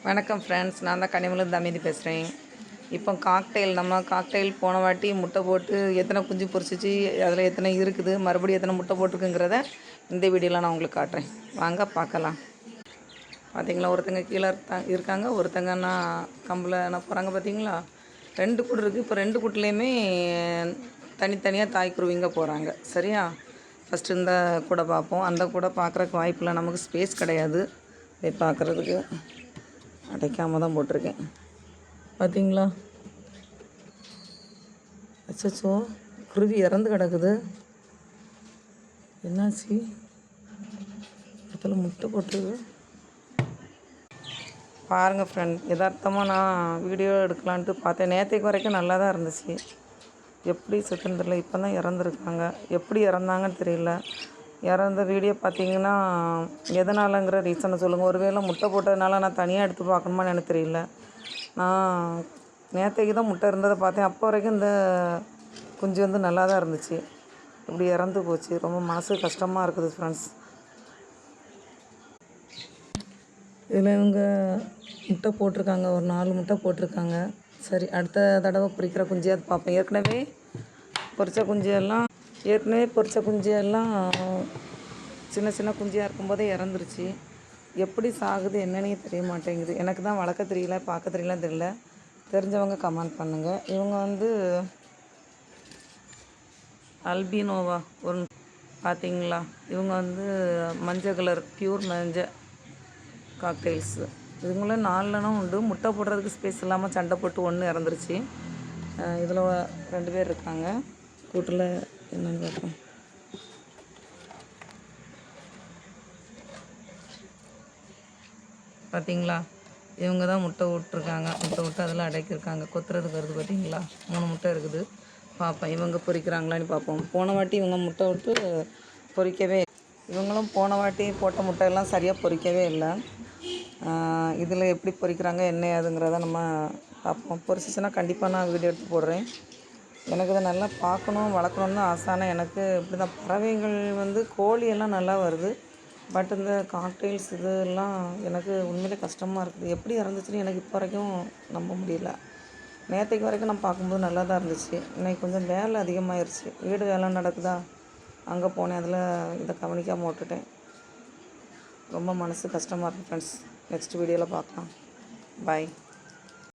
வணக்கம் ஃப்ரெண்ட்ஸ், நான் தான் கனிமலர் தமிதி பேசுகிறேன். இப்போ நம்ம காக்டெயில் போன வாட்டி முட்டை போட்டு எத்தனை குஞ்சு பொரிச்சிச்சு, அதில் எத்தனை இருக்குது, மறுபடியும் எத்தனை முட்டை போட்டிருக்குங்கிறத இந்த வீடியோவில் நான் உங்களுக்கு காட்டுறேன். வாங்க பார்க்கலாம். பார்த்தீங்களா, ஒருத்தங்க கீழே இருக்காங்க, ஒருத்தங்கன்னா கம்பில் என்ன போகிறாங்க பார்த்தீங்களா. 2 கூடு இருக்குது. இப்போ 2 கூட்டுலேயுமே தனித்தனியாக தாய் குருவிங்க போகிறாங்க. சரியா, ஃபஸ்ட்டு இந்த கூடை பார்ப்போம். அந்த கூடை பார்க்குறக்கு வாய்ப்பில்லை, நமக்கு ஸ்பேஸ் கிடையாது. போய் பார்க்குறதுக்கு அடைக்காமல் தான் போட்டிருக்கேன். பார்த்தீங்களா, அச்சோ குருவி இறந்து கிடக்குது. என்னாச்சு, இடத்துல முட்டை போட்டுருது பாருங்கள் ஃப்ரெண்ட். யதார்த்தமாக நான் வீடியோ எடுக்கலான்ட்டு பார்த்தேன். நேற்றுக்கு வரைக்கும் நல்லா தான் இருந்துச்சு. எப்படி செத்துன்னு தெரியல, இப்போ தான் இறந்துருக்காங்க. எப்படி இறந்தாங்கன்னு தெரியல. இறந்த வீடியோ பார்த்தீங்கன்னா எதனாலங்கிற ரீசனை சொல்லுங்கள். ஒருவேளை முட்டை போட்டதுனால நான் தனியாக எடுத்து பார்க்கணுமான்னு எனக்கு தெரியல. நான் நேற்றைக்கு தான் முட்டை இருந்ததை பார்த்தேன். அப்போ வரைக்கும் இந்த குஞ்சு வந்து நல்லா தான் இருந்துச்சு. இப்படி இறந்து போச்சு. ரொம்ப மனசு கஷ்டமாக இருக்குது ஃப்ரெண்ட்ஸ். இதில் இவங்க முட்டை போட்டிருக்காங்க, ஒரு 4 முட்டை போட்டிருக்காங்க. சரி, அடுத்த தடவை பொரிக்கிற குஞ்சியாவது பார்ப்பேன். ஏற்கனவே பொரித்த குஞ்சியெல்லாம் சின்ன சின்ன குஞ்சியாக இருக்கும்போதே இறந்துருச்சு. எப்படி சாகுது என்னன்னே தெரிய மாட்டேங்குது. எனக்கு தான் வளர்க்க தெரியல, பார்க்க தெரியல. தெரிஞ்சவங்க கமெண்ட் பண்ணுங்கள். இவங்க வந்து அல்பினோவா ஒரு பார்த்தீங்களா, இவங்க வந்து மஞ்சள் கலர் பியூர் மஞ்சள் காக்டெயில்ஸு. இதுங்களும் 4 உண்டு. முட்டை போடுறதுக்கு ஸ்பேஸ் இல்லாமல் சண்டை போட்டு 1 இறந்துருச்சு. இதில் 2 பேர் இருக்காங்க கூட்டில். என்னென்னு பார்ப்போம். பார்த்தீங்களா, இவங்க தான் முட்டை விட்டுருக்காங்க. முட்டை விட்டு அதில் அடைக்கிருக்காங்க. கொத்துறதுக்கு வருது பார்த்தீங்களா. 3 முட்டை இருக்குது. பார்ப்போம் இவங்க பொரிக்கிறாங்களான்னு பார்ப்போம். போன வாட்டி இவங்க முட்டை விட்டு பொரிக்கவே, இவங்களும் போன வாட்டி போட்ட முட்டையெல்லாம் சரியாக பொரிக்கவே இல்லை. இதில் எப்படி பொரிக்கிறாங்க என்ன ஏதுங்கிறத நம்ம பார்ப்போம். பொரிச்சிச்சுன்னா கண்டிப்பாக நான் வீடியோ எடுத்து போடுறேன். எனக்கு இதை நல்லா பார்க்கணும், வளர்க்கணுன்னு ஆசைனா. எனக்கு இப்படி தான் பறவைகள் வந்து கோழியெல்லாம் நல்லா வருது. பட் இந்த காக்டெயில்ஸ் இதெல்லாம் எனக்கு உண்மையிலே கஷ்டமாக இருக்குது. எப்படி இறந்துச்சுன்னு எனக்கு இப்போ வரைக்கும் நம்ப முடியல. நேற்றுக்கு வரைக்கும் நான் பார்க்கும்போது நல்லா தான் இருந்துச்சு. இன்றைக்கி கொஞ்சம் வேலை அதிகமாகிருச்சு. வீடு வேலை நடக்குதா, அங்கே போனேன். அதில் இதை கவனிக்காமல் விட்டுட்டேன். ரொம்ப மனசு கஷ்டமாக இருக்குது ஃப்ரெண்ட்ஸ். நெக்ஸ்ட் வீடியோவில் பார்க்கலாம். பாய்.